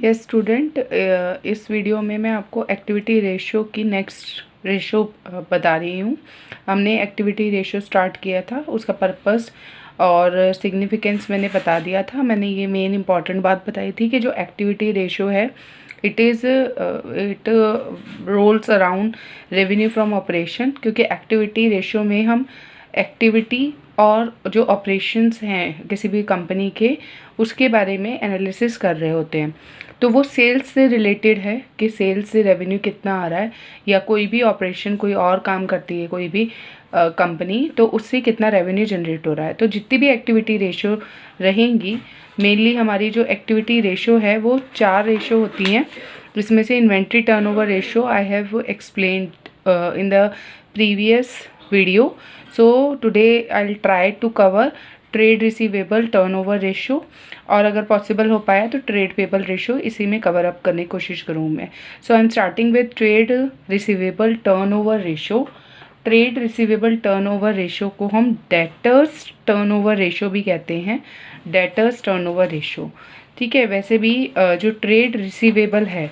Yes student, इस video में मैं आपको एक्टिविटी रेशियो की नेक्स्ट रेशियो बता रही हूँ। हमने एक्टिविटी रेशियो स्टार्ट किया था, उसका पर्पस और सिग्निफिकेंस मैंने बता दिया था। मैंने ये मेन इंपॉर्टेंट बात बताई थी कि जो एक्टिविटी रेशियो है it rolls around revenue from operation, क्योंकि एक्टिविटी रेशियो में हम एक्टिविटी और जो ऑपरेशंस हैं किसी भी कंपनी के उसके बारे में एनालिसिस कर रहे होते हैं। तो वो सेल्स से रिलेटेड है कि सेल्स से रेवेन्यू कितना आ रहा है, या कोई भी ऑपरेशन कोई और काम करती है कोई भी कंपनी, तो उससे कितना रेवेन्यू जनरेट हो रहा है। तो जितनी भी एक्टिविटी रेशियो रहेंगी, मेनली हमारी जो एक्टिविटी रेशियो है वो 4 रेशियो होती हैं। इसमें से inventory turnover ratio I have explained in the previous video. So today I will try to cover trade receivable turnover ratio, और अगर पॉसिबल हो पाया तो ट्रेड पेबल रेशियो इसी में कवर अप करने की कोशिश करूँ मैं। So I am starting with trade receivable turnover ratio. Trade receivable turnover ratio को हम डेटर्स टर्नओवर रेशियो भी कहते हैं, डेटर्स टर्नओवर रेशियो। ठीक है, वैसे भी जो ट्रेड रिसीवेबल है,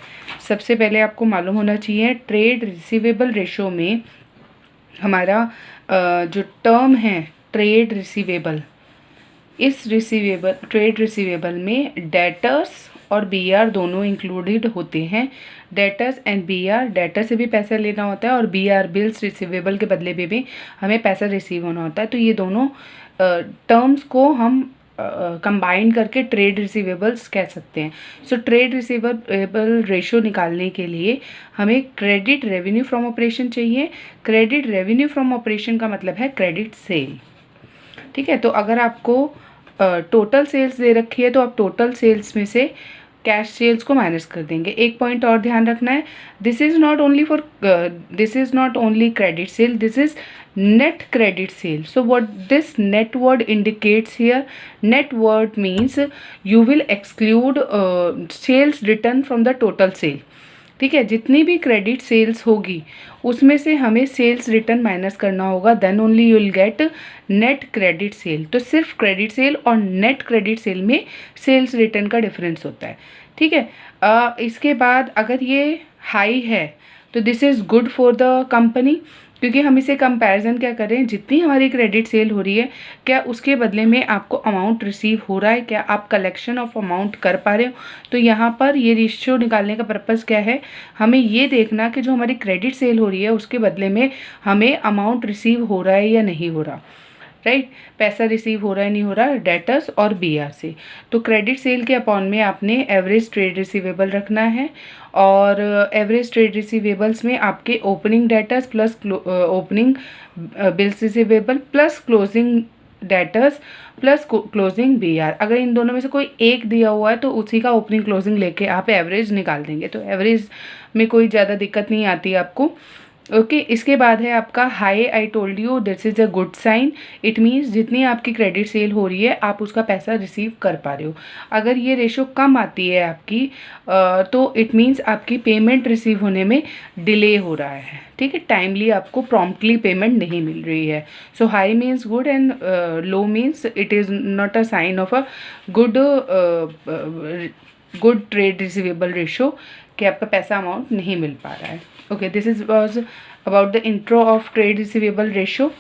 सबसे पहले आपको मालूम होना चाहिए ट्रेड रिसीवेबल रेशियो में हमारा जो टर्म है ट्रेड रिसीवेबल, इस ट्रेड रिसीवेबल में डेटर्स और बीआर दोनों इंक्लूडेड होते हैं। डेटर्स एंड बीआर, डेटर से भी पैसा लेना होता है और बीआर बिल्स रिसीवेबल के बदले में भी हमें पैसा रिसीव होना होता है। तो ये दोनों टर्म्स को हम कंबाइन करके ट्रेड रिसीवेबल्स कह सकते हैं। सो ट्रेड रिसीवेबल रेशियो निकालने के लिए हमें क्रेडिट रेवेन्यू फ्रॉम ऑपरेशन चाहिए। क्रेडिट रेवेन्यू फ्रॉम ऑपरेशन का मतलब है क्रेडिट सेल। ठीक है, तो अगर आपको टोटल सेल्स दे रखी है तो आप टोटल सेल्स में से कैश सेल्स को माइनस कर देंगे। एक पॉइंट और ध्यान रखना है, this is not only credit sale, this is net credit sale. So what this net word indicates here, net word means you will exclude sales return from the total sale. ठीक है, जितनी भी credit sales होगी उसमें से हमें sales return minus करना होगा, then only you will get net credit sale. तो सिर्फ क्रेडिट सेल और नेट क्रेडिट सेल में सेल्स रिटर्न का डिफरेंस होता है। ठीक है, इसके बाद अगर ये हाई है तो this is good for the company, क्योंकि हम इसे कंपैरिजन क्या करें, जितनी हमारी क्रेडिट सेल हो रही है क्या उसके बदले में आपको अमाउंट रिसीव हो रहा है, क्या आप कलेक्शन ऑफ अमाउंट कर पा रहे हो। तो यहाँ पर ये रेशियो निकालने का पर्पज़ क्या है, हमें ये देखना कि जो हमारी क्रेडिट सेल हो रही है उसके बदले में हमें अमाउंट रिसीव हो रहा है या नहीं हो रहा। राइट, पैसा रिसीव हो रहा है नहीं हो रहा, डेटर्स और बीआर से। तो क्रेडिट सेल के अपॉन में आपने एवरेज ट्रेड रिसीवेबल रखना है, और एवरेज ट्रेड रिसीवेबल्स में आपके opening debtors plus opening bills receivable plus closing debtors plus closing BR. अगर इन दोनों में से कोई एक दिया हुआ है तो उसी का ओपनिंग क्लोजिंग लेके आप एवरेज निकाल देंगे, तो एवरेज में कोई ज़्यादा दिक्कत नहीं आती आपको। ओके, इसके बाद है आपका high. I told you this is a good sign, it means जितनी आपकी क्रेडिट सेल हो रही है आप उसका पैसा रिसीव कर पा रहे हो। अगर ये रेशो कम आती है आपकी तो इट मीन्स आपकी पेमेंट रिसीव होने में डिले हो रहा है। ठीक है, टाइमली आपको प्रॉम्प्टली पेमेंट नहीं मिल रही है। So high means good and low means it is not a sign of a good trade receivable ratio, कि आपका पैसा अमाउंट नहीं मिल पा रहा है। Okay, this is was about the intro of trade receivable ratio.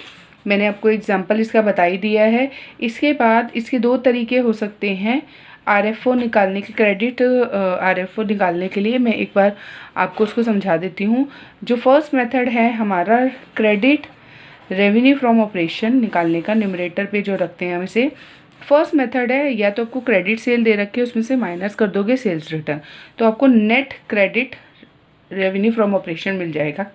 मैंने आपको एग्जांपल इसका बता ही दिया है। इसके बाद इसके 2 तरीके हो सकते हैं आरएफओ निकालने के, क्रेडिट आरएफओ निकालने के लिए मैं एक बार आपको उसको समझा देती हूँ। जो फर्स्ट मेथड है हमारा क्रेडिट रेवेन्यू फ्रॉम ऑपरेशन निकालने का, न्यूमरेटर पे जो रखते हैं हम इसे, फर्स्ट मेथड है या तो आपको क्रेडिट सेल दे रखी है उसमें से माइनस कर दोगे सेल्स रिटर्न, तो आपको net credit revenue from operation मिल जाएगा,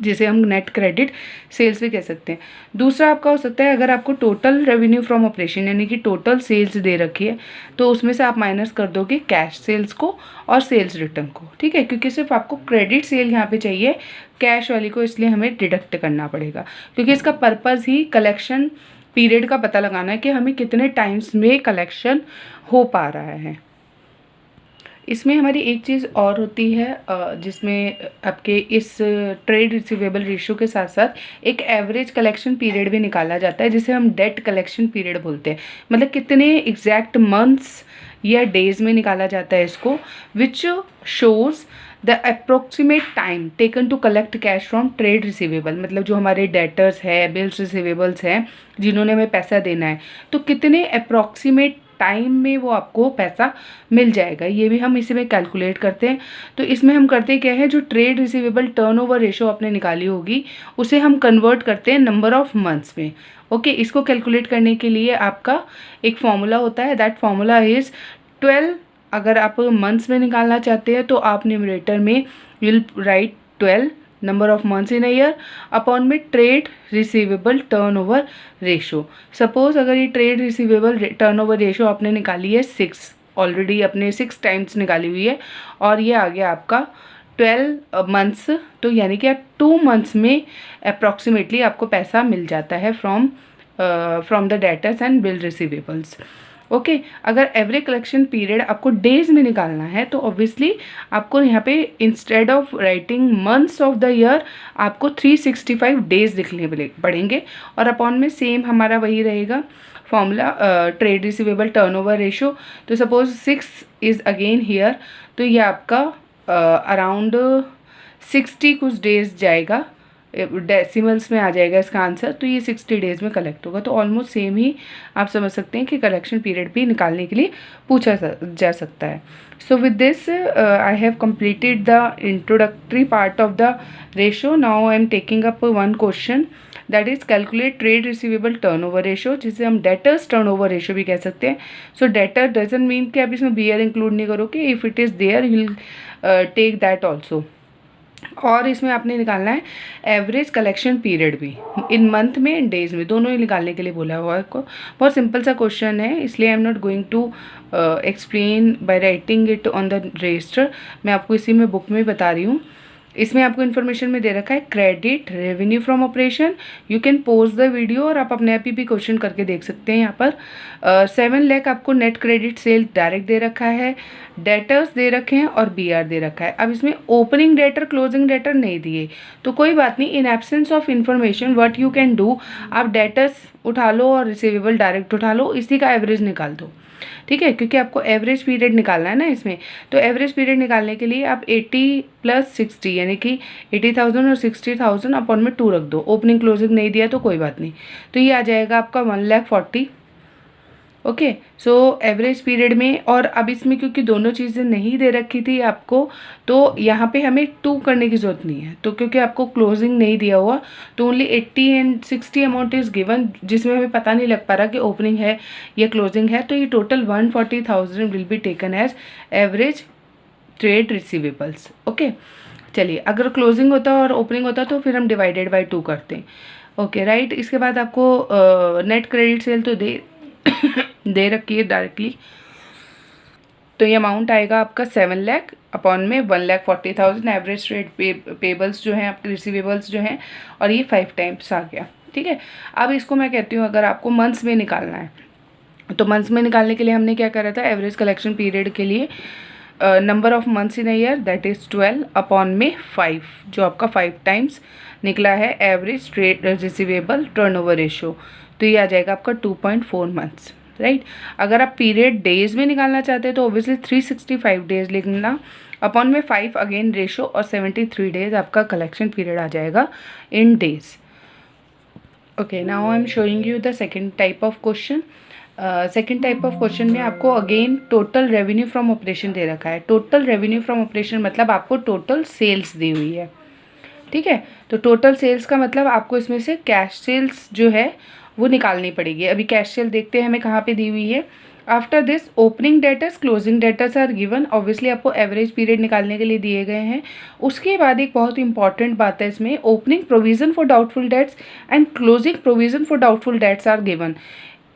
जिसे हम नेट क्रेडिट सेल्स भी कह सकते हैं। दूसरा आपका हो सकता है अगर आपको टोटल रेवेन्यू फ्रॉम ऑपरेशन यानी कि टोटल सेल्स दे रखी है तो उसमें से आप माइनस कर दोगे कैश सेल्स को और सेल्स रिटर्न को। ठीक है, क्योंकि सिर्फ आपको क्रेडिट सेल यहाँ पे चाहिए, कैश वाली को इसलिए हमें डिडक्ट करना पड़ेगा, क्योंकि इसका पर्पज़ ही कलेक्शन पीरियड का पता लगाना है कि हमें कितने टाइम्स में कलेक्शन हो पा रहा है। इसमें हमारी एक चीज़ और होती है जिसमें आपके इस ट्रेड रिसीवेबल रेशियो के साथ साथ एक एवरेज कलेक्शन पीरियड भी निकाला जाता है, जिसे हम डेट कलेक्शन पीरियड बोलते हैं। मतलब कितने एग्जैक्ट मंथ्स या डेज में निकाला जाता है इसको, which shows the approximate time taken to collect cash from trade receivable. मतलब जो हमारे डेटर्स है, बिल्स रिसीवेबल्स हैं, जिन्होंने हमें पैसा देना है, तो कितने अप्रोक्सीमेट टाइम में वो आपको पैसा मिल जाएगा, ये भी हम इसी में कैलकुलेट करते हैं। तो इसमें हम करते क्या है, जो ट्रेड रिसीवेबल टर्नओवर रेशियो आपने निकाली होगी उसे हम कन्वर्ट करते हैं नंबर ऑफ मंथ्स में। ओके, इसको कैलकुलेट करने के लिए आपका एक फॉर्मूला होता है, दैट फॉर्मूला इज़ 12। अगर आप मंथ्स में निकालना चाहते हैं तो आप न्यूमरेटर में will write 12 number of months in a year upon में trade receivable turnover ratio. Suppose अगर ये ट्रेड रिसीवेबल टर्नओवर रेशो आपने निकाली है 6, ऑलरेडी अपने 6 टाइम्स निकाली हुई है, और ये आ गया आपका 12 मंथ्स, तो यानी कि आप 2 मंथ्स में अप्रॉक्सीमेटली आपको पैसा मिल जाता है from the debtors and bill receivables. Okay, अगर एवरेज कलेक्शन पीरियड आपको डेज में निकालना है तो ऑब्वियसली आपको यहाँ पे instead of writing months of the year आपको 365 डेज लिखने पड़ेंगे, और अपॉन में सेम हमारा वही रहेगा formula trade receivable turnover ratio. तो सपोज 6 इज़ अगेन हियर, तो ये आपका अराउंड 60 कुछ डेज जाएगा, डेसिमल्स में आ जाएगा इसका आंसर, तो ये 60 डेज में कलेक्ट होगा। तो ऑलमोस्ट सेम ही आप समझ सकते हैं कि कलेक्शन पीरियड भी निकालने के लिए पूछा जा सकता है। So with this I have completed the introductory part of the ratio. Now I am taking up one question, that is calculate trade receivable turnover ratio, जिसे हम डेटर्स टर्नओवर रेशो भी कह सकते हैं। सो डेटर डजंट मीन कि आप इसमें beer include नहीं करोगे, if it is there you will take that also. और इसमें आपने निकालना है एवरेज कलेक्शन पीरियड भी, इन मंथ में इन डेज में, दोनों ही निकालने के लिए बोला हुआ है आपको। बहुत सिंपल सा क्वेश्चन है, इसलिए I am not going to explain by writing it on the register, मैं आपको इसी में बुक में बता रही हूँ। इसमें आपको इन्फॉर्मेशन में दे रखा है credit revenue from operation. You can pose the video और आप अपने आप ही भी क्वेश्चन करके देख सकते हैं। यहाँ पर 7 लाख आपको नेट क्रेडिट सेल डायरेक्ट दे रखा है, डेटर्स दे रखे हैं और बीआर दे रखा है। अब इसमें ओपनिंग डेटर क्लोजिंग डेटर नहीं दिए तो कोई बात नहीं, in absence of information what you can do, आप डेटर्स उठा लो और रिसीवेबल डायरेक्ट उठा लो, इसी का एवरेज निकाल दो, ठीक है, क्योंकि आपको एवरेज पीरियड निकालना है ना इसमें। तो एवरेज पीरियड निकालने के लिए आप 80 + 60 यानी कि 80,000 और 60,000 अपॉन में 2 रख दो। ओपनिंग क्लोजिंग नहीं दिया तो कोई बात नहीं, तो ये आ जाएगा आपका 1,40,000। ओके, सो एवरेज पीरियड में, और अब इसमें क्योंकि दोनों चीज़ें नहीं दे रखी थी आपको, तो यहाँ पे हमें 2 करने की ज़रूरत नहीं है। तो क्योंकि आपको क्लोजिंग नहीं दिया हुआ तो only 80 and 60 amount is given, जिसमें हमें पता नहीं लग पा रहा कि ओपनिंग है या क्लोजिंग है। तो ये total 140,000 will be taken as average trade receivables. Okay, चलिए, अगर क्लोजिंग होता और ओपनिंग होता तो फिर हम डिवाइडेड बाई 2 करते हैं। ओके राइट, इसके बाद आपको नेट क्रेडिट सेल तो दे रखी है डायरेक्टली, तो ये अमाउंट आएगा आपका 7 लाख अपॉन में 1,40,000 एवरेज ट्रेड पेबल्स जो हैं आपके रिसीवेबल्स जो हैं, और ये 5 टाइम्स आ गया, ठीक है। अब इसको मैं कहती हूँ अगर आपको मंथ्स में निकालना है तो मंथ्स में निकालने के लिए हमने क्या करा था, एवरेज कलेक्शन पीरियड के लिए number of months in a year that is 12 upon में 5, जो आपका 5 टाइम्स निकला है average trade receivable turnover ratio, तो ये आ जाएगा आपका 2.4 मंथ्स, राइट। अगर आप पीरियड डेज में निकालना चाहते हैं तो ऑब्वियसली 365 डेज लिखना अपॉन में 5 अगेन रेशो, और 73 डेज आपका कलेक्शन पीरियड आ जाएगा in days. Okay, now I am showing you the second type of question. Second type of question में आपको again total revenue from operation दे रखा है। टोटल रेवेन्यू फ्रॉम ऑपरेशन मतलब आपको टोटल सेल्स दी हुई है, ठीक है। तो टोटल सेल्स का मतलब आपको इसमें से कैश सेल्स जो है वो निकालनी पड़ेगी। अभी कैश सेल देखते हैं हमें कहाँ पे दी हुई है। After this opening debtors closing debtors are given, obviously आपको एवरेज पीरियड निकालने के लिए दिए गए हैं। उसके बाद एक बहुत इंपॉर्टेंट बात है इसमें, opening provision for doubtful debts and closing provision for doubtful debts are given.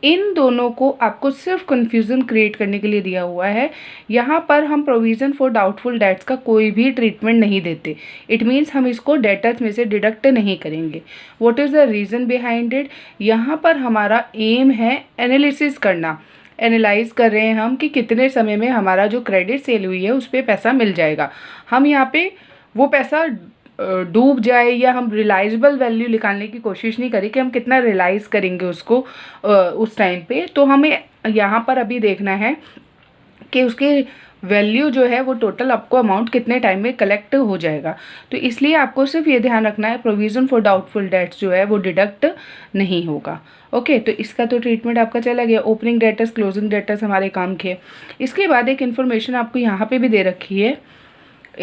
इन दोनों को आपको सिर्फ कन्फ्यूज़न क्रिएट करने के लिए दिया हुआ है। यहाँ पर हम प्रोविज़न फॉर डाउटफुल डेट्स का कोई भी ट्रीटमेंट नहीं देते, इट मीन्स हम इसको डेटर्स में से डिडक्ट नहीं करेंगे। What is the reason behind it, यहाँ पर हमारा एम है एनालिसिस करना, एनालाइज कर रहे हैं हम कि कितने समय में हमारा जो क्रेडिट सेल हुई है उस पर पैसा मिल जाएगा। हम यहाँ पे वो पैसा डूब जाए या हम रिलाइजेबल वैल्यू निकालने की कोशिश नहीं करें कि हम कितना रियलाइज़ करेंगे उसको उस टाइम पे। तो हमें यहाँ पर अभी देखना है कि उसके वैल्यू जो है वो टोटल आपको अमाउंट कितने टाइम में कलेक्ट हो जाएगा। तो इसलिए आपको सिर्फ ये ध्यान रखना है प्रोविज़न फॉर डाउटफुल डेट्स जो है वो डिडक्ट नहीं होगा। ओके, तो इसका तो ट्रीटमेंट आपका चला गया। ओपनिंग डेटर्स क्लोजिंग डेटर्स हमारे काम के। इसके बाद एक इन्फॉर्मेशन आपको यहाँ पे भी दे रखी है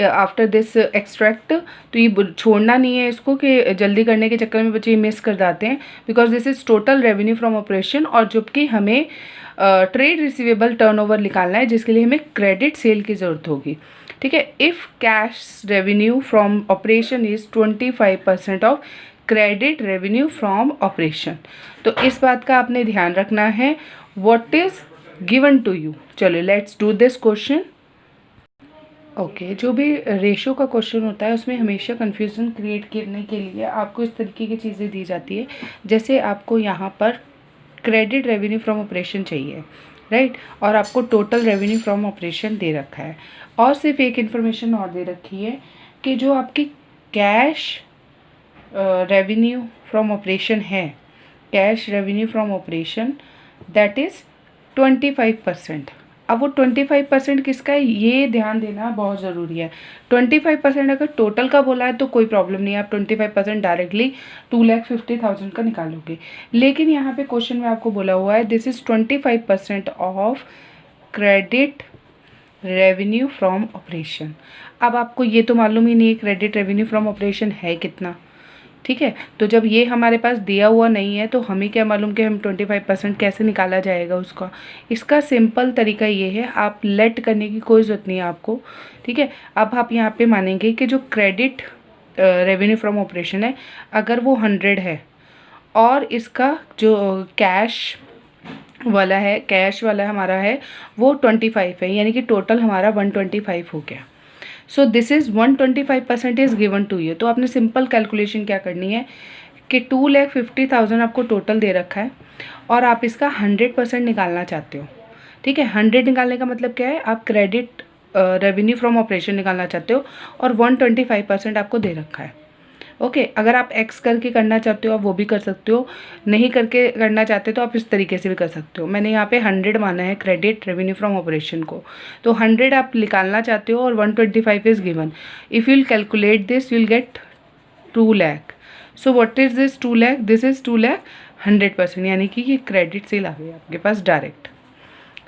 आफ्टर दिस एक्सट्रैक्ट। तो ये छोड़ना नहीं है इसको कि जल्दी करने के चक्कर में बच्चे ये मिस कर जाते हैं, because this is total revenue from operation. और जबकि हमें ट्रेड रिसीवेबल टर्नओवर निकालना है जिसके लिए हमें क्रेडिट सेल की ज़रूरत होगी। ठीक है, if cash revenue from operation is 25% of credit revenue from operation. तो इस बात का आपने ध्यान रखना है। What is given to you. चलो let's do this question. Okay, जो भी रेशो का क्वेश्चन होता है उसमें हमेशा कन्फ्यूज़न क्रिएट करने के लिए आपको इस तरीके की चीज़ें दी जाती है। जैसे आपको यहाँ पर क्रेडिट रेवेन्यू फ्रॉम ऑपरेशन चाहिए, राइट, और आपको टोटल रेवेन्यू फ्रॉम ऑपरेशन दे रखा है। और सिर्फ एक इन्फॉर्मेशन और दे रखी है कि जो आपकी कैश रेवेन्यू फ्रॉम ऑपरेशन है, cash revenue from operation that is 25%। अब वो 25% किसका है ये ध्यान देना बहुत ज़रूरी है। 25% अगर टोटल का बोला है तो कोई प्रॉब्लम नहीं है, आप 25% डायरेक्टली 2,50,000 का निकालोगे। लेकिन यहाँ पे क्वेश्चन में आपको बोला हुआ है this is 25% of credit revenue from operation. अब आपको ये तो मालूम ही नहीं है क्रेडिट रेवेन्यू फ्रॉम ऑपरेशन है कितना। ठीक है, तो जब ये हमारे पास दिया हुआ नहीं है तो हमें क्या मालूम कि हम 25% कैसे निकाला जाएगा उसका। इसका सिंपल तरीका ये है, आप लेट करने की कोई ज़रूरत नहीं है आपको। ठीक है, अब आप यहाँ पे मानेंगे कि जो क्रेडिट रेवेन्यू फ्रॉम ऑपरेशन है अगर वो 100 है और इसका जो कैश वाला है, कैश वाला हमारा है वो 25 है, यानी कि टोटल हमारा 125 हो गया। So this is 125% is given to you. तो आपने सिंपल कैलकुलेशन क्या करनी है कि 2,50,000 आपको टोटल दे रखा है और आप इसका 100% निकालना चाहते हो। ठीक है, 100 निकालने का मतलब क्या है, आप क्रेडिट रेवेन्यू फ्रॉम ऑपरेशन निकालना चाहते हो और 125% आपको दे रखा है। ओके, अगर आप एक्स करके करना चाहते हो आप वो भी कर सकते हो, नहीं करके करना चाहते तो आप इस तरीके से भी कर सकते हो। मैंने यहाँ पे 100 माना है क्रेडिट रेवेन्यू फ्रॉम ऑपरेशन को, तो 100 आप निकालना चाहते हो और 125 is given. If you will calculate this you will gate 2 lakh. So what is this 2 lakh, this is 2 lakh 100%, यानी कि ये क्रेडिट सेल आ गई आपके पास डायरेक्ट।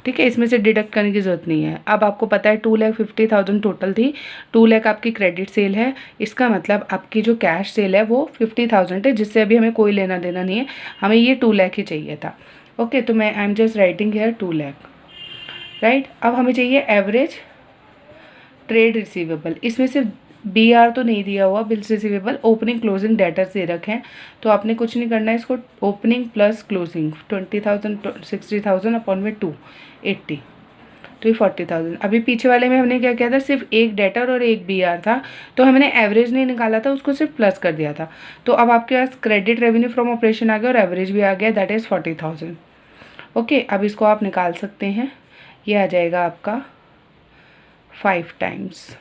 ठीक है, इसमें से डिडक्ट करने की ज़रूरत नहीं है। अब आपको पता है 2,50,000 टोटल थी, 2 लाख आपकी क्रेडिट सेल है। इसका मतलब आपकी जो कैश सेल है वो 50,000 है, जिससे अभी हमें कोई लेना देना नहीं है, हमें ये 2 लाख ही चाहिए था। ओके, तो मैं I am just writing here 2 lakh, right. अब हमें चाहिए एवरेज ट्रेड रिसीवेबल। इसमें सिर्फ BR तो नहीं दिया हुआ, bills receivable, opening closing debtors दे रखे हैं। तो आपने कुछ नहीं करना है, इसको ओपनिंग प्लस क्लोजिंग 20,000 60,000 अपॉन में 2 80 तो ये 40,000। अभी पीछे वाले में हमने क्या किया था, सिर्फ एक डेटर और एक BR था, तो हमने एवरेज नहीं निकाला था, उसको सिर्फ प्लस कर दिया था। तो अब आपके पास क्रेडिट रेवेन्यू फ्रॉम ऑपरेशन आ गया और एवरेज भी आ गया, दैट इज़ 40,000। ओके, अब इसको आप निकाल सकते हैं, ये आ जाएगा आपका 5 टाइम्स।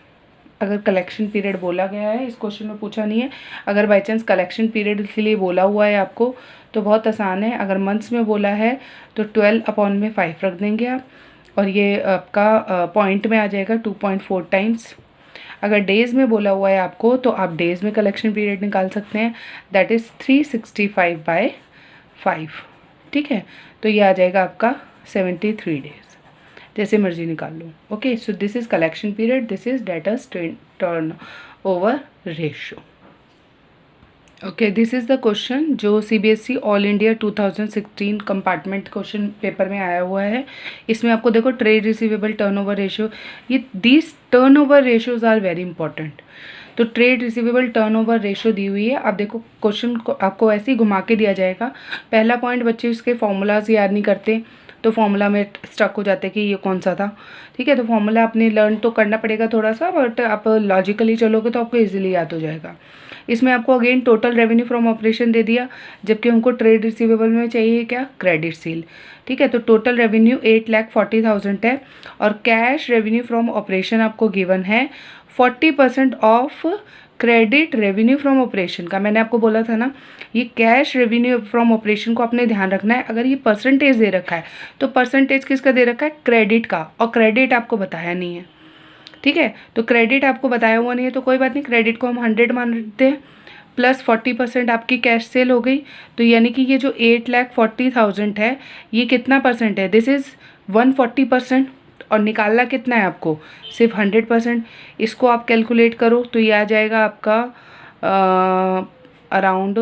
अगर कलेक्शन पीरियड बोला गया है, इस क्वेश्चन में पूछा नहीं है, अगर बाई चांस कलेक्शन पीरियड के लिए बोला हुआ है आपको तो बहुत आसान है। अगर मंथ्स में बोला है तो 12 अपॉन में 5 रख देंगे आप, और ये आपका पॉइंट में आ जाएगा 2.4 टाइम्स। अगर डेज़ में बोला हुआ है आपको तो आप डेज़ में कलेक्शन पीरियड निकाल सकते हैं, दैट इज़ 365/5। ठीक है, तो ये आ जाएगा आपका 73 डेज, जैसे मर्जी निकाल लो। Okay, so this is collection period, this is debtors turnover ratio. Okay, this is the question जो CBSE all India 2016 compartment question paper में आया हुआ है। इसमें आपको देखो ट्रेड रिसीवेबल टर्नओवर रेशियो, ये these turnover ratios are very important. तो ट्रेड रिसीवेबल टर्नओवर रेशियो दी हुई है। अब देखो क्वेश्चन को आपको ऐसे ही घुमा के दिया जाएगा। पहला पॉइंट, बच्चे इसके फॉर्मूलाज याद नहीं करते तो फॉर्मूला में स्टक हो जाते कि ये कौन सा था। ठीक है, तो फॉर्मूला आपने लर्न तो करना पड़ेगा थोड़ा सा, बट आप लॉजिकली चलोगे तो आपको इजीली याद हो जाएगा। इसमें आपको again total revenue from operation दे दिया, जबकि हमको ट्रेड रिसीवेबल में चाहिए क्या, क्रेडिट सेल। ठीक है, तो टोटल रेवेन्यू 8,40,000 है और कैश रेवेन्यू फ्रॉम ऑपरेशन आपको गिवन है 40% of credit revenue from operation का। मैंने आपको बोला था ना, ये कैश रेवेन्यू फ्रॉम ऑपरेशन को आपने ध्यान रखना है। अगर ये परसेंटेज दे रखा है तो परसेंटेज किसका दे रखा है, क्रेडिट का, और क्रेडिट आपको बताया नहीं है। ठीक है, तो क्रेडिट आपको बताया हुआ नहीं है तो कोई बात नहीं, क्रेडिट को हम 100 मानते हैं, प्लस 40% आपकी कैश सेल हो गई। तो यानी कि ये जो 8,40,000 है ये कितना परसेंट है, दिस इज़ 140%, और निकालना कितना है आपको, सिर्फ 100%। इसको आप कैलकुलेट करो तो ये आ जाएगा आपका अराउंड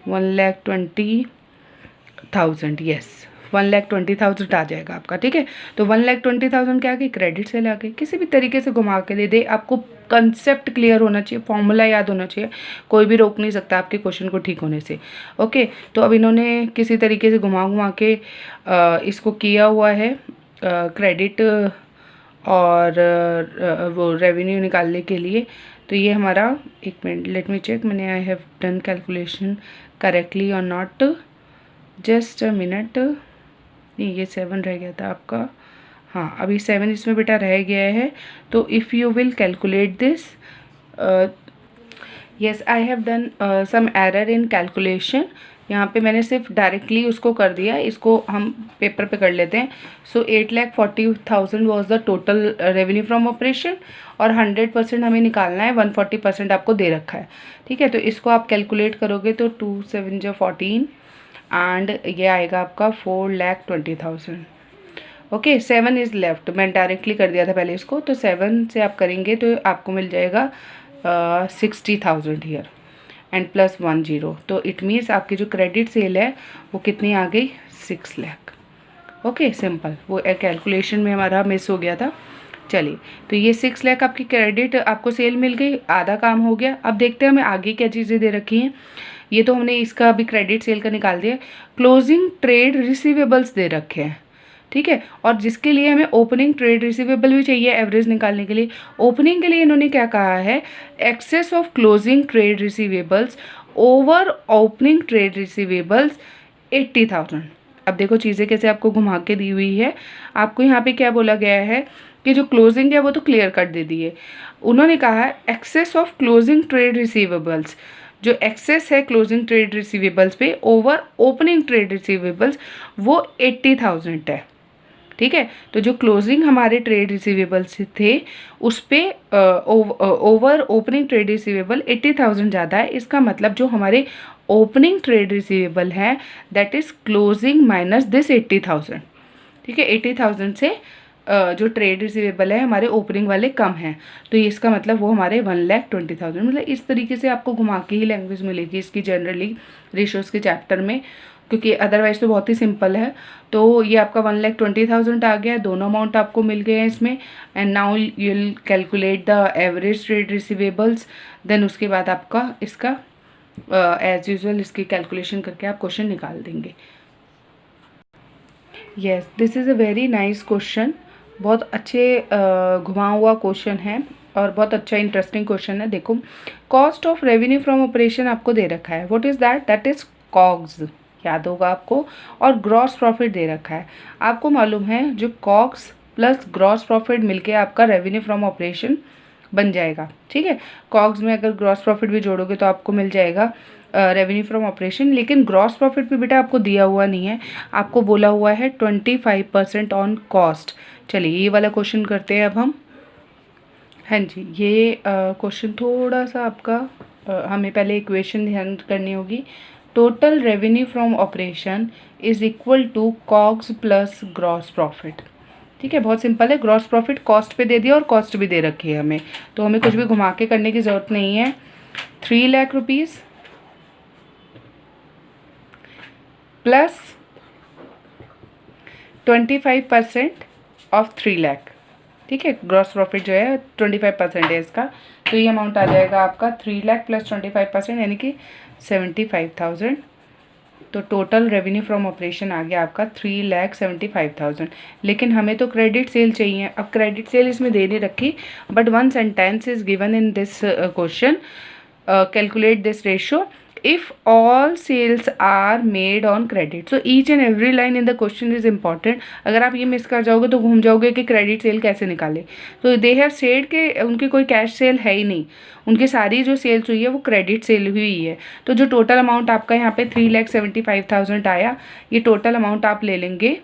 1,20,000, यस 1,20,000 आ जाएगा आपका। ठीक है, तो 1,20,000 क्या आ गई, क्रेडिट सेल आ गई। किसी भी तरीके से घुमा के दे दे, आपको कंसेप्ट क्लियर होना चाहिए, फॉर्मूला याद होना चाहिए, कोई भी रोक नहीं सकता आपके क्वेश्चन को ठीक होने से। ओके, तो अब इन्होंने किसी तरीके से घुमा के इसको किया हुआ है क्रेडिट और वो रेवेन्यू निकालने के लिए। तो ये हमारा, एक मिनट लेट मी चेक, मैंने आई हैव डन कैलकुलेशन करेक्टली और नॉट, जस्ट अ मिनट। नहीं, ये 7 रह गया था आपका, हाँ अभी 7 इसमें बेटा रह गया है। तो if you will calculate this, yes I have done some error in calculation. यहाँ पे मैंने सिर्फ डायरेक्टली उसको कर दिया, इसको हम पेपर पे कर लेते हैं। सो 8,40,000 was the total revenue from operation और 100% हमें निकालना है, 140% आपको दे रखा है। ठीक है, तो इसको आप कैलकुलेट करोगे तो 2 7 जो 14 एंड ये आएगा आपका 4,20,000। ओके, 7 इज़ लेफ्ट, मैं डायरेक्टली कर दिया था पहले इसको, तो 7 से आप करेंगे तो आपको मिल जाएगा 60,000 हियर एंड प्लस 10। तो इट मीन्स आपकी जो क्रेडिट सेल है वो कितनी आ गई, 6 लाख। ओके, सिंपल, वो कैलकुलेशन में हमारा मिस हो गया था। चलिए, तो ये 6 लाख आपकी क्रेडिट आपको सेल मिल गई, आधा काम हो गया। अब देखते हैं हमें आगे क्या चीज़ें दे रखी हैं। ये तो हमने इसका अभी क्रेडिट सेल का निकाल दिया। क्लोजिंग ट्रेड रिसीवेबल्स दे रखे हैं, ठीक है, और जिसके लिए हमें ओपनिंग ट्रेड रिसीवेबल भी चाहिए एवरेज निकालने के लिए। ओपनिंग के लिए इन्होंने क्या कहा है, excess of closing trade receivables over opening trade receivables 80,000। अब देखो चीज़ें कैसे आपको घुमा के दी हुई है। आपको यहाँ पे क्या बोला गया है कि जो क्लोजिंग है वो तो क्लियर कट दे दी है। उन्होंने कहा है excess of closing trade receivables, जो एक्सेस है क्लोजिंग ट्रेड रिसीवेबल्स पे ओवर ओपनिंग ट्रेड रिसीवेबल्स वो 80,000 है। ठीक है, तो जो क्लोजिंग हमारे ट्रेड रिसीवेबल्स थे उस पर ओवर ओपनिंग ट्रेड रिसीवेबल 80,000 ज़्यादा है। इसका मतलब जो हमारे ओपनिंग ट्रेड रिसीवेबल है that is closing minus this 80,000। ठीक है, 80,000 से जो ट्रेड रिसीवेबल है हमारे ओपनिंग वाले कम हैं, तो ये इसका मतलब वो हमारे 1,20,000। मतलब इस तरीके से आपको घुमा के ही लैंग्वेज मिलेगी इसकी जनरली रेशियोज़ के चैप्टर में, क्योंकि अदरवाइज तो बहुत ही सिंपल है। तो ये आपका 1,20,000 आ गया, दोनों अमाउंट आपको मिल गए हैं इसमें। And now you will calculate the average trade receivables, then उसके बाद आपका इसका एज यूजुअल इसकी कैलकुलेशन करके आप क्वेश्चन निकाल देंगे। Yes, this is a very nice question, बहुत अच्छे घुमा हुआ क्वेश्चन है और बहुत अच्छा इंटरेस्टिंग क्वेश्चन है। देखो, cost of revenue from operation आपको दे रखा है, what is that, that is COGS, याद होगा आपको, और ग्रॉस प्रॉफिट दे रखा है। आपको मालूम है जो कॉग्स प्लस ग्रॉस प्रॉफिट मिलके आपका रेवेन्यू फ्रॉम ऑपरेशन बन जाएगा। ठीक है, कॉग्स में अगर ग्रॉस प्रॉफिट भी जोड़ोगे तो आपको मिल जाएगा रेवेन्यू फ्रॉम ऑपरेशन। लेकिन ग्रॉस प्रॉफिट पे बेटा आपको दिया हुआ नहीं है, आपको बोला हुआ है 25% ऑन कॉस्ट। चलिए ये वाला क्वेश्चन करते हैं अब हम। हाँ जी, ये क्वेश्चन थोड़ा सा आपका हमें पहले इक्वेशन ध्यान करनी होगी। Total revenue from operation is equal to COGS plus gross profit. ठीक है, बहुत सिंपल है। ग्रॉस प्रॉफिट कॉस्ट पे दे दिया और कॉस्ट भी दे रखी है हमें, तो हमें कुछ भी घुमा के करने की ज़रूरत नहीं है। 3 lakh rupees plus 25% of 3 lakh. ठीक है, ग्रॉस प्रॉफिट जो है 25% है इसका, तो ये अमाउंट आ जाएगा आपका 3 लाख प्लस 25% यानी कि 75,000। तो टोटल रेवेन्यू फ्रॉम ऑपरेशन आ गया आपका 3,75,000। लेकिन हमें तो क्रेडिट सेल चाहिए। अब क्रेडिट सेल इसमें दे नहीं रखी, but one sentence is given in this question, calculate this ratio if all sales are made on credit. So each and every line in the question is important. अगर आप ये miss कर जाओगे तो घूम जाओगे कि क्रेडिट सेल कैसे निकाले. तो दे हैव सेड कि उनकी कोई कैश सेल है ही नहीं, उनकी सारी जो सेल्स हुई है वो क्रेडिट सेल हुई है. तो जो टोटल अमाउंट आपका यहाँ पे 3,75,000 आया, ये टोटल अमाउंट आप ले लेंगे,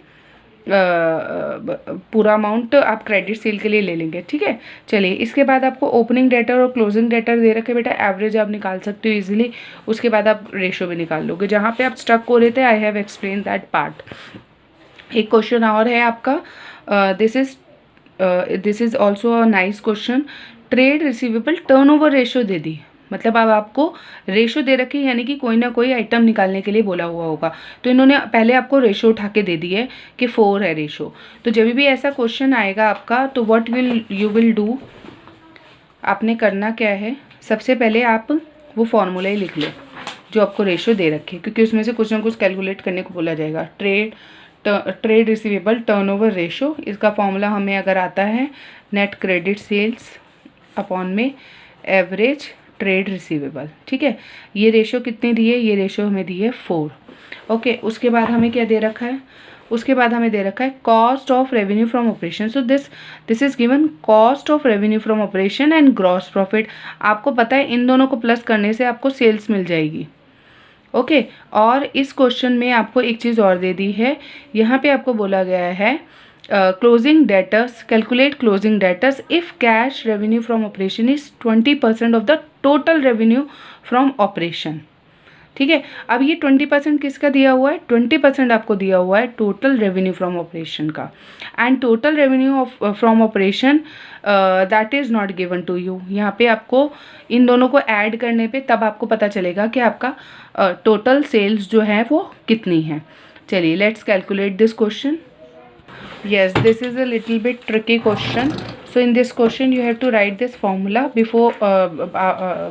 पूरा अमाउंट आप क्रेडिट सेल के लिए ले लेंगे. ठीक है, चलिए इसके बाद आपको ओपनिंग डेटर और क्लोजिंग डेटर दे रखे बेटा. एवरेज आप निकाल सकते हो इजीली, उसके बाद आप रेशो भी निकाल लोगे. जहाँ पे आप स्टक हो रहे थे, I have explain that part. एक क्वेश्चन और है आपका, this is also a nice question. Trade receivable turnover ratio दे दी, मतलब अब आपको रेशो दे रखी है, यानी कि कोई ना कोई आइटम निकालने के लिए बोला हुआ होगा. तो इन्होंने पहले आपको रेशो उठा के दे दी है कि 4 है रेशो. तो जब भी ऐसा क्वेश्चन आएगा आपका, तो व्हाट यू विल डू, आपने करना क्या है, सबसे पहले आप वो फॉर्मूला ही लिख लो जो आपको रेशो दे रखे, क्योंकि उसमें से कुछ ना कुछ कैलकुलेट करने को बोला जाएगा. ट्रेड रिसीवेबल टर्नओवर रेशो, इसका फॉर्मूला हमें अगर आता है, नेट क्रेडिट सेल्स अपॉन में एवरेज ट्रेड रिसीवेबल. ठीक है, ये रेशो कितनी दी है, ये रेशो हमें दी है 4. ओके, उसके बाद हमें क्या दे रखा है, उसके बाद हमें दे रखा है cost of revenue from operation. So this is given cost of revenue from operation and gross profit. आपको पता है इन दोनों को प्लस करने से आपको सेल्स मिल जाएगी. ओके, और इस क्वेश्चन में आपको एक चीज़ और दे दी है, यहाँ पे आपको बोला गया है closing debtors, calculate closing debtors if cash revenue from operation is 20% of the total revenue from operation. ठीक है, अब ये 20% किसका दिया हुआ है, 20% आपको दिया हुआ है टोटल रेवेन्यू फ्रॉम ऑपरेशन का. And total revenue from operation that is not given to you. यहाँ पे आपको इन दोनों को ऐड करने पे तब आपको पता चलेगा कि आपका टोटल सेल्स जो है वो कितनी है. चलिए let's calculate this question. Yes, this is a little bit tricky question. So in this question you have to write this formula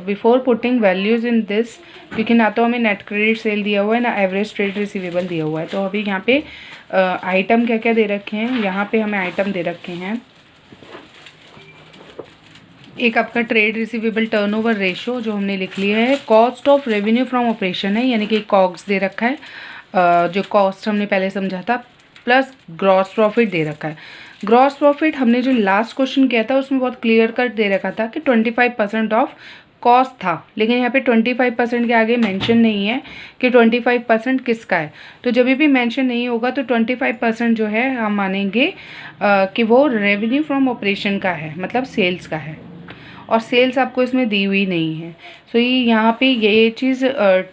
before putting values in this, क्योंकि ना तो हमें नेट क्रेडिट सेल दिया हुआ है ना एवरेज ट्रेड रिसीवेबल दिया हुआ है. तो अभी यहाँ पे आइटम क्या क्या दे रखे हैं, यहाँ पे हमें आइटम दे रखे हैं. एक आपका ट्रेड रिसीवेबल टर्नओवर रेशो जो हमने लिख लिया है, cost of revenue from operation है, यानी कि कॉग्स दे रखा है, जो कॉस्ट हमने पहले समझा था, प्लस ग्रॉस प्रॉफिट दे रखा है. ग्रॉस प्रॉफिट हमने जो लास्ट क्वेश्चन किया था उसमें बहुत क्लियर कट दे रखा था कि 25% ऑफ कॉस्ट था, लेकिन यहाँ पे 25% के आगे मेंशन नहीं है कि 25% किसका है. तो जब भी मेंशन नहीं होगा तो 25% जो है हम मानेंगे कि वो रेवेन्यू फ्रॉम ऑपरेशन का है, मतलब सेल्स का है, और सेल्स आपको इसमें दी हुई नहीं है. सो ये यहाँ पे ये चीज़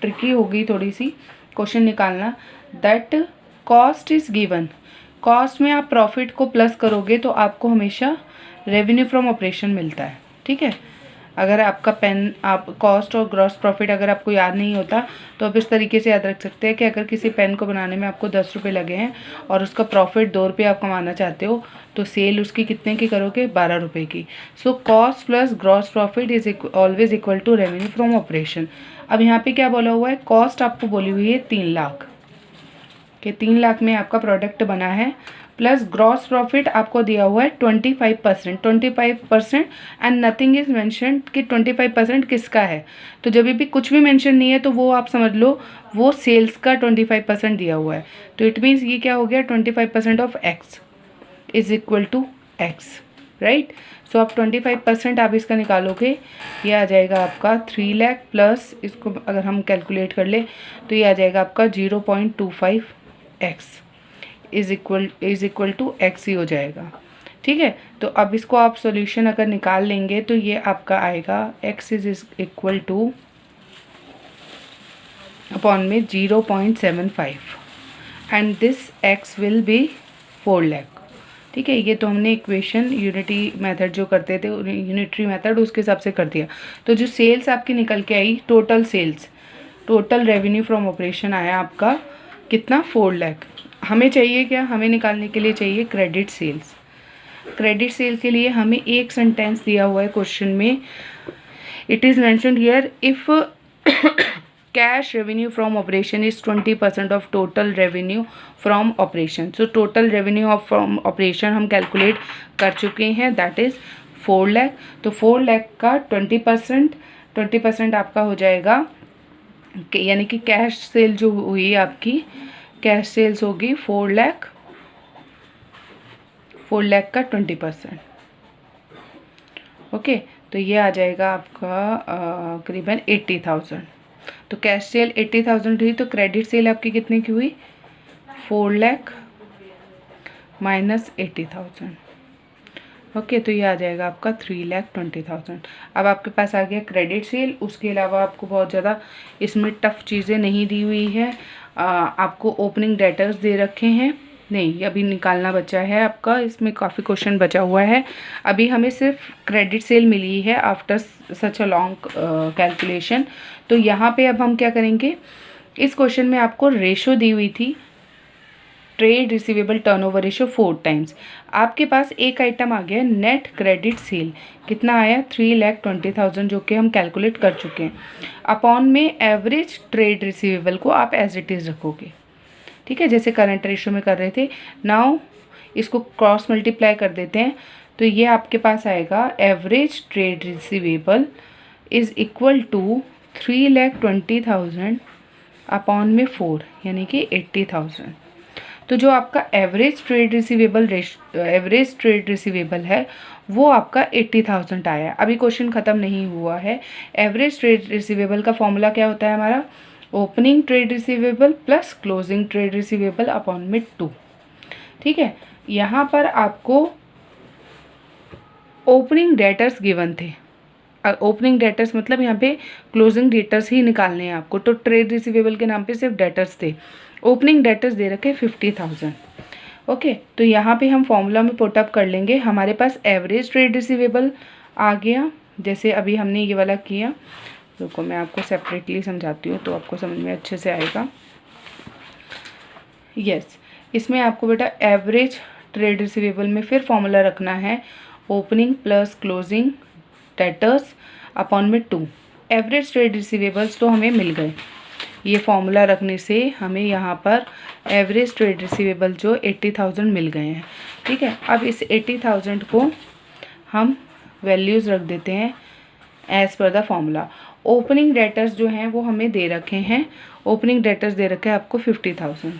ट्रिकी होगी थोड़ी सी क्वेश्चन निकालना. That cost is given, cost में आप प्रॉफिट को प्लस करोगे तो आपको हमेशा रेवेन्यू फ्रॉम ऑपरेशन मिलता है. ठीक है, अगर आपका पेन आप कॉस्ट और ग्रॉस प्रॉफिट अगर आपको याद नहीं होता तो आप इस तरीके से याद रख सकते हैं कि अगर किसी पेन को बनाने में आपको 10 रुपये लगे हैं और उसका प्रॉफिट 2 रुपये आप कमाना चाहते हो, तो सेल उसकी कितने की करोगे, 12 रुपये की. So cost plus gross profit is always equal to revenue from operation. अब यहाँ पे क्या बोला हुआ है, कॉस्ट आपको बोली हुई है 3 लाख कि 3 लाख में आपका प्रोडक्ट बना है, प्लस ग्रॉस प्रॉफिट आपको दिया हुआ है 25% एंड नथिंग इज मेंशन कि 25% किसका है. तो जब भी कुछ भी मेंशन नहीं है तो वो आप समझ लो वो सेल्स का 25% दिया हुआ है. तो इट मीन्स ये क्या हो गया, 25% of x is equal to x, right. So आप 25% आप इसका निकालोगे, ये आ जाएगा आपका 3 लाख प्लस इसको अगर हम कैलकुलेट कर ले तो ये आ जाएगा आपका 0.25 x is equal to x ही हो जाएगा. ठीक है, तो अब इसको आप सॉल्यूशन अगर निकाल लेंगे तो ये आपका आएगा x is equal two upon में 0.75 and this x will be 4 lakh. ठीक है, ये तो हमने इक्वेशन यूनिटी मेथड जो करते थे, यूनिटरी मेथड, उसके हिसाब से कर दिया. तो जो सेल्स आपकी निकल के आई, total sales, total revenue from operation आया आपका कितना, 4 लाख. हमें चाहिए क्या, हमें निकालने के लिए चाहिए क्रेडिट सेल्स. क्रेडिट सेल्स के लिए हमें एक सेंटेंस दिया हुआ है क्वेश्चन में. It is mentioned here if cash revenue from operation is 20% of total revenue from operation. So total revenue of from operation हम कैलकुलेट कर चुके हैं, दैट इज़ 4 लाख. तो 4 लाख का 20% 20% आपका हो जाएगा, यानी कि कैश सेल जो हुई आपकी, कैश सेल्स होगी 4 लाख का 20%। ओके, तो ये आ जाएगा आपका करीबन 80,000। तो कैश सेल 80,000 हुई, तो क्रेडिट सेल आपकी कितने की हुई, 4 लाख माइनस 80,000। ओके, तो ये आ जाएगा आपका 3,20,000। अब आपके पास आ गया क्रेडिट सेल। उसके अलावा आपको बहुत ज़्यादा इसमें टफ चीज़ें नहीं दी हुई है। आपको ओपनिंग डेटर्स दे रखे हैं, नहीं अभी निकालना बचा है आपका, इसमें काफ़ी क्वेश्चन बचा हुआ है। अभी हमें सिर्फ क्रेडिट सेल मिली है after such a long calculation. तो यहाँ पे अब हम क्या करेंगे, इस क्वेश्चन में आपको रेशो दी हुई थी, trade receivable turnover ratio 4 times. आपके पास एक आइटम आ गया नेट क्रेडिट सेल, कितना आया 3,20,000, जो कि हम कैलकुलेट कर चुके हैं। अपॉन में एवरेज ट्रेड रिसीवेबल को आप एज इट इज़ रखोगे, ठीक है, जैसे करंट रेशो में कर रहे थे। नाउ इसको क्रॉस मल्टीप्लाई कर देते हैं, तो ये आपके पास आएगा average trade receivable is equal to 3,20,000 upon में 4, यानी कि 80,000। तो जो आपका एवरेज ट्रेड रिसीवेबल है वो आपका 80,000 आया। अभी क्वेश्चन ख़त्म नहीं हुआ है। एवरेज ट्रेड रिसीवेबल का फॉर्मूला क्या होता है हमारा, opening trade receivable plus closing trade receivable upon में 2, ठीक है। यहाँ पर आपको ओपनिंग डेटर्स गिवन थे, ओपनिंग डेटर्स मतलब यहाँ पे क्लोजिंग डेटर्स ही निकालने हैं आपको, तो ट्रेड रिसीवेबल के नाम पे सिर्फ डेटर्स थे। ओपनिंग डेटर्स दे रखे 50,000। ओके, तो यहाँ पे हम फॉर्मूला में पुटअप कर लेंगे। हमारे पास एवरेज ट्रेड रिसीवेबल आ गया, जैसे अभी हमने ये वाला किया। रुको मैं आपको सेपरेटली समझाती हूँ तो आपको समझ में अच्छे से आएगा। यस, इसमें आपको बेटा एवरेज ट्रेड रिसीवेबल में फिर फॉर्मूला रखना है, opening plus closing debtors upon में 2। एवरेज ट्रेड रिसीवेबल्स तो हमें मिल गए, ये फॉर्मूला रखने से हमें यहाँ पर एवरेज ट्रेड रिसीवेबल जो 80,000 मिल गए हैं, ठीक है। अब इस 80,000 को हम वैल्यूज़ रख देते हैं as per the formula. Opening debtors जो हैं वो हमें दे रखे हैं, ओपनिंग डेटर्स दे रखे हैं आपको 50,000।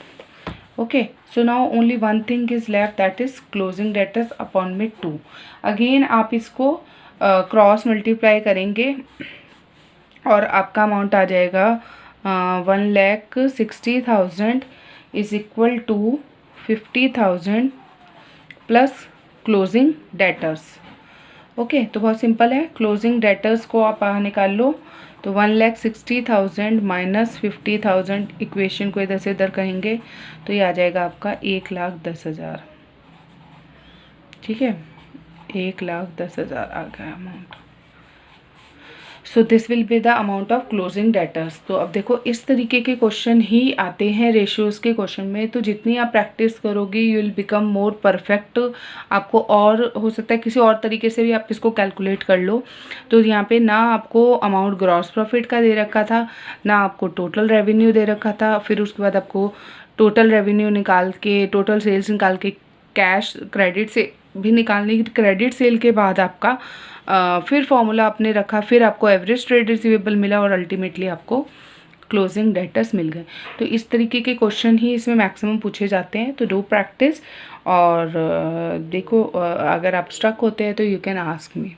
Okay, so now only one thing is left, that is closing debtors upon में 2। अगेन आप इसको क्रॉस मल्टीप्लाई करेंगे और आपका अमाउंट आ जाएगा 1,60,000 is equal to 50,000 plus closing debtors. Okay, तो बहुत सिंपल है, क्लोजिंग डेटर्स को आप बाहर निकाल लो, तो 1,60,000 माइनस 50,000, इक्वेशन को इधर से इधर कहेंगे तो ये आ जाएगा आपका 1,10,000, ठीक है, 1,10,000 आ गया amount. So this will be the amount of closing debtors. तो अब देखो इस तरीके के क्वेश्चन ही आते हैं रेशियोज़ के क्वेश्चन में, तो जितनी आप प्रैक्टिस करोगे you will become more perfect. आपको और हो सकता है किसी और तरीके से भी आप इसको कैलकुलेट कर लो। तो यहाँ पे ना आपको अमाउंट ग्रॉस प्रॉफिट का दे रखा था, ना आपको टोटल रेवेन्यू दे रखा था, फिर उसके बाद आपको टोटल रेवेन्यू निकाल के, टोटल सेल्स निकाल के, कैश क्रेडिट से भी निकालने की, क्रेडिट सेल के बाद आपका फिर फॉर्मूला आपने रखा, फिर आपको एवरेज ट्रेड रिसीवेबल मिला और अल्टीमेटली आपको क्लोजिंग डेटर्स मिल गए। तो इस तरीके के क्वेश्चन ही इसमें मैक्सिमम पूछे जाते हैं। तो डू प्रैक्टिस और देखो अगर आप स्टक होते हैं तो यू कैन आस्क मी।